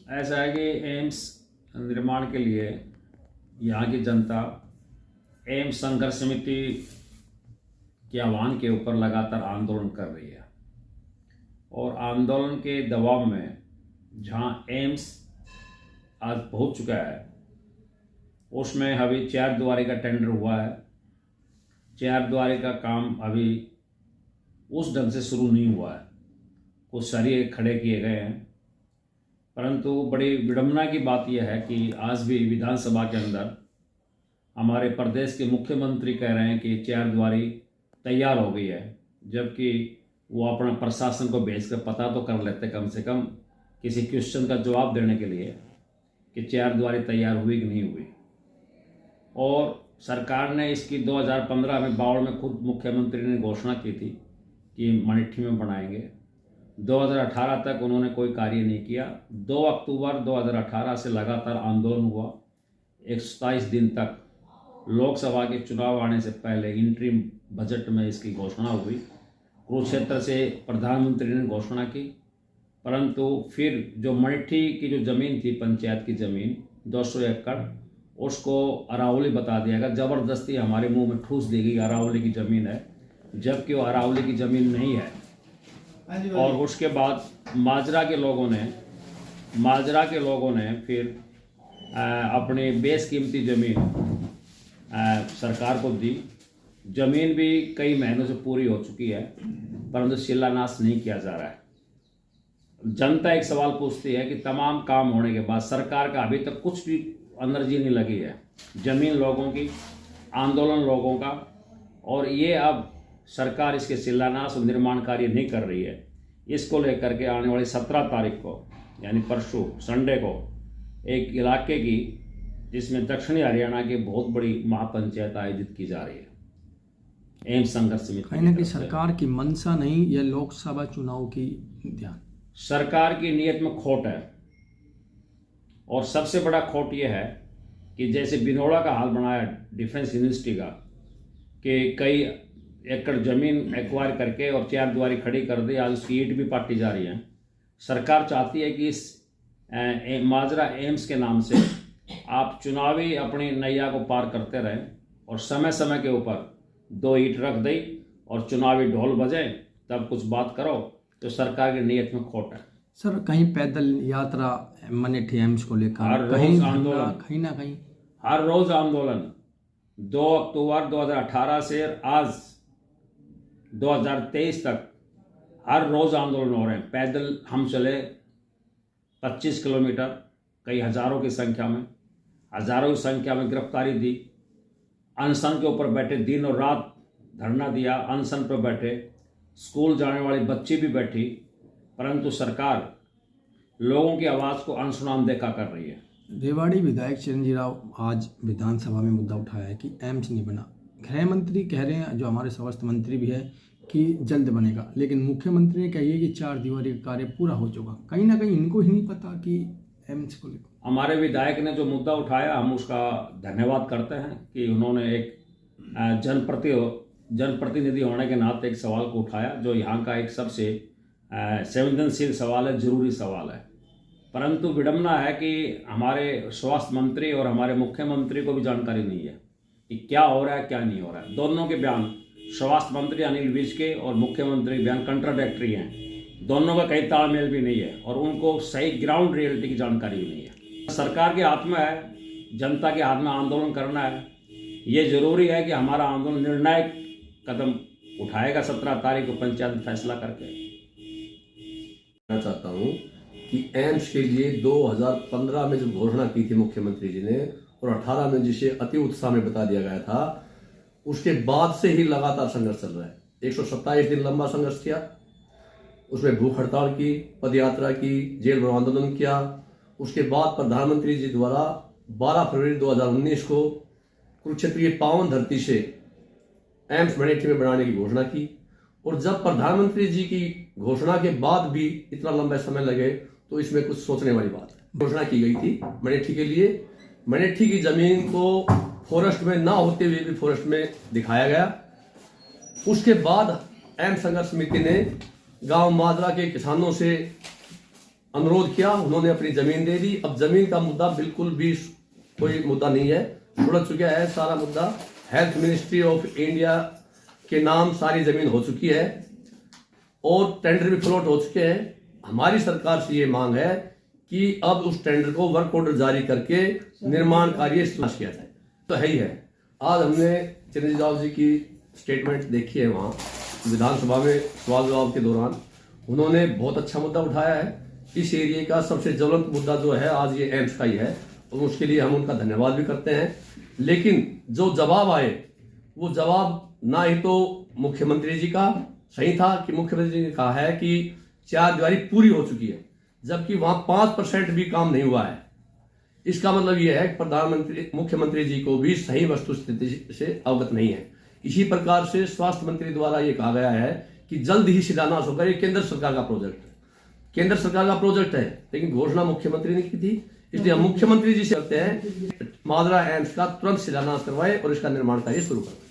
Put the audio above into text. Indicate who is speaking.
Speaker 1: ऐसा है कि एम्स निर्माण के लिए यहाँ की जनता एम्स संघर्ष समिति के आह्वान के ऊपर लगातार आंदोलन कर रही है और आंदोलन के दबाव में जहाँ एम्स आज पहुँच चुका है उसमें अभी 4 द्वारी का टेंडर हुआ है। 4 द्वारी का काम अभी उस ढंग से शुरू नहीं हुआ है, कुछ सरिये खड़े किए गए हैं, परंतु बड़ी विडंबना की बात यह है कि आज भी विधानसभा के अंदर हमारे प्रदेश के मुख्यमंत्री कह रहे हैं कि 4 द्वारी तैयार हो गई है, जबकि वो अपना प्रशासन को भेजकर पता तो कर लेते कम से कम किसी क्वेश्चन का जवाब देने के लिए कि 4 द्वारी तैयार हुई कि नहीं हुई। और सरकार ने इसकी 2015 में बावड़ में खुद मुख्यमंत्री ने घोषणा की थी कि मनेठी में बनाएंगे। 2018 तक उन्होंने कोई कार्य नहीं किया। 2 अक्टूबर 2018 से लगातार आंदोलन हुआ। 127 दिन तक लोकसभा के चुनाव आने से पहले इंटरिम बजट में इसकी घोषणा हुई। कुरुक्षेत्र से प्रधानमंत्री ने घोषणा की, परंतु फिर जो मनेठी की जो ज़मीन थी, पंचायत की ज़मीन 200 एकड़, उसको अरावली बता दिया गया। ज़बरदस्ती हमारे मुंह में ठूस दी गई अरावली की ज़मीन है, जबकि वो अरावली की ज़मीन नहीं है। और उसके बाद माजरा के लोगों ने फिर अपनी बेशकीमती ज़मीन सरकार को दी। ज़मीन भी कई महीनों से पूरी हो चुकी है, परंतु शिलान्यास नहीं किया जा रहा है। जनता एक सवाल पूछती है कि तमाम काम होने के बाद सरकार का अभी तक कुछ भी एनर्जी नहीं लगी है। ज़मीन लोगों की, आंदोलन लोगों का, और ये अब सरकार इसके शिलान्यास और निर्माण कार्य नहीं कर रही है। इसको लेकर के आने वाली 17 तारीख को यानी परसों संडे को एक इलाके की, जिसमें दक्षिणी हरियाणा की बहुत बड़ी महापंचायत आयोजित की जा रही है एम्स संघर्ष समिति।
Speaker 2: कहीं ना कहीं सरकार की मंशा नहीं, यह लोकसभा चुनाव की ध्यान,
Speaker 1: सरकार की नीयत में खोट है। और सबसे बड़ा खोट यह है कि जैसे बिनोड़ा का हाल बनाया डिफेंस यूनिवर्सिटी का, कि कई एकड़ ज़मीन एक्वायर करके और 4 द्वारी खड़ी कर दी, आज उसकी ईंट भी पाटी जा रही है। सरकार चाहती है कि इस माजरा एम्स के नाम से आप चुनावी अपनी नैया को पार करते रहें और समय समय के ऊपर 2 ईंट रख दें और चुनावी ढोल बजाएं, तब कुछ बात करो। तो सरकार की नीयत में खोट है।
Speaker 2: सर कहीं पैदल यात्रा मनेठी एम्स को लेकर, कहीं आंदोलन, कहीं ना कहीं
Speaker 1: हर रोज आंदोलन। 2 अक्टूबर 2018 से आज 2023 तक हर रोज आंदोलन हो रहे हैं। पैदल हम चले 25 किलोमीटर, कई हजारों की संख्या में गिरफ्तारी दी। अनशन के ऊपर बैठे, दिन और रात धरना दिया, अनशन पर बैठे। स्कूल जाने वाली बच्ची भी बैठी, परंतु सरकार लोगों की आवाज़ को अनसुना अनदेखा कर रही है।
Speaker 2: रेवाड़ी विधायक चिरंजीव राव आज विधानसभा में मुद्दा उठाया है कि एम्स नहीं बना। गृह मंत्री कह रहे हैं, जो हमारे स्वास्थ्य मंत्री भी है, कि जल्द बनेगा, लेकिन मुख्यमंत्री ने कही है कि 4 द्वारी का कार्य पूरा हो चुका। कहीं ना कहीं इनको ही नहीं पता कि एम्स को लेकर।
Speaker 1: हमारे विधायक ने जो मुद्दा उठाया, हम उसका धन्यवाद करते हैं कि उन्होंने एक जनप्रतिनिधि होने के नाते एक सवाल को उठाया, जो यहाँ का एक सबसे संवेदनशील सवाल है, जरूरी सवाल है। परंतु विडंबना है कि हमारे स्वास्थ्य मंत्री और हमारे मुख्यमंत्री को भी जानकारी नहीं है कि क्या हो रहा है, क्या नहीं हो रहा है। दोनों के बयान, स्वास्थ्य मंत्री अनिल विज के और मुख्यमंत्री बयान कंट्राडिक्टरी हैं। दोनों का कहीं तालमेल भी नहीं है और उनको सही ग्राउंड रियलिटी की जानकारी भी नहीं है। सरकार के हाथ में है, जनता के हाथ में आंदोलन करना है। ये जरूरी है कि हमारा आंदोलन निर्णायक कदम उठाएगा 17 तारीख को पंचायत में फैसला करके।
Speaker 3: मैं चाहता हूँ कि एम्स के लिए 2015 में जब घोषणा की थी मुख्यमंत्री जी ने, और 18 में जिसे अति उत्साह में बता दिया गया था, उसके बाद से ही लगातार संघर्ष चल रहा है। 127 दिन लंबा संघर्ष किया, उसमें भूख हड़ताल की, पदयात्रा की, जेल भरो आंदोलन किया। उसके बाद प्रधानमंत्री जी द्वारा 12 फरवरी 2019 को कुरुक्षेत्र की पावन धरती से एम्स मनेठी में बनाने की घोषणा की। और जब प्रधानमंत्री जी की घोषणा के बाद भी इतना लंबा समय लगे, तो इसमें कुछ सोचने वाली बात है। घोषणा की गई थी मनेठी के लिए, मनेठी की जमीन को फॉरेस्ट में ना होते हुए भी फॉरेस्ट में दिखाया गया। उसके बाद एम्स संघर्ष समिति ने गांव माजरा के किसानों से अनुरोध किया, उन्होंने अपनी जमीन दे दी। अब जमीन का मुद्दा बिल्कुल भी कोई मुद्दा नहीं है, सुलझ चुका है सारा मुद्दा। हेल्थ मिनिस्ट्री ऑफ इंडिया के नाम सारी जमीन हो चुकी है और टेंडर भी फ्लोट हो चुके हैं। हमारी सरकार से ये मांग है कि अब उस टेंडर को वर्क ऑर्डर जारी करके निर्माण कार्य शुरू किया जाए। तो है ही है। आज हमने चिरंजीव राव जी की स्टेटमेंट देखी है, वहाँ विधानसभा में सवाल जवाब के दौरान उन्होंने बहुत अच्छा मुद्दा उठाया है। इस एरिया का सबसे ज्वलंत मुद्दा जो है आज ये एम्स का ही है और उसके लिए हम उनका धन्यवाद भी करते हैं। लेकिन जो जवाब आए वो जवाब ना ही तो मुख्यमंत्री जी का सही था कि मुख्यमंत्री जी ने कहा है कि 4 दीवारी पूरी हो चुकी है, जबकि वहां 5% भी काम नहीं हुआ है। इसका मतलब यह है कि प्रधानमंत्री मुख्यमंत्री जी को भी सही वस्तु स्थिति से अवगत नहीं है। इसी प्रकार से स्वास्थ्य मंत्री द्वारा यह कहा गया है कि जल्द ही शिलान्यास होगा। ये केंद्र सरकार का प्रोजेक्ट है, केंद्र सरकार का प्रोजेक्ट है, लेकिन घोषणा मुख्यमंत्री ने की थी। इसलिए हम मुख्यमंत्री जी से कहते हैं मादरा एम्स का तुरंत शिलान्यास करवाए और इसका निर्माण कार्य शुरू करवाए।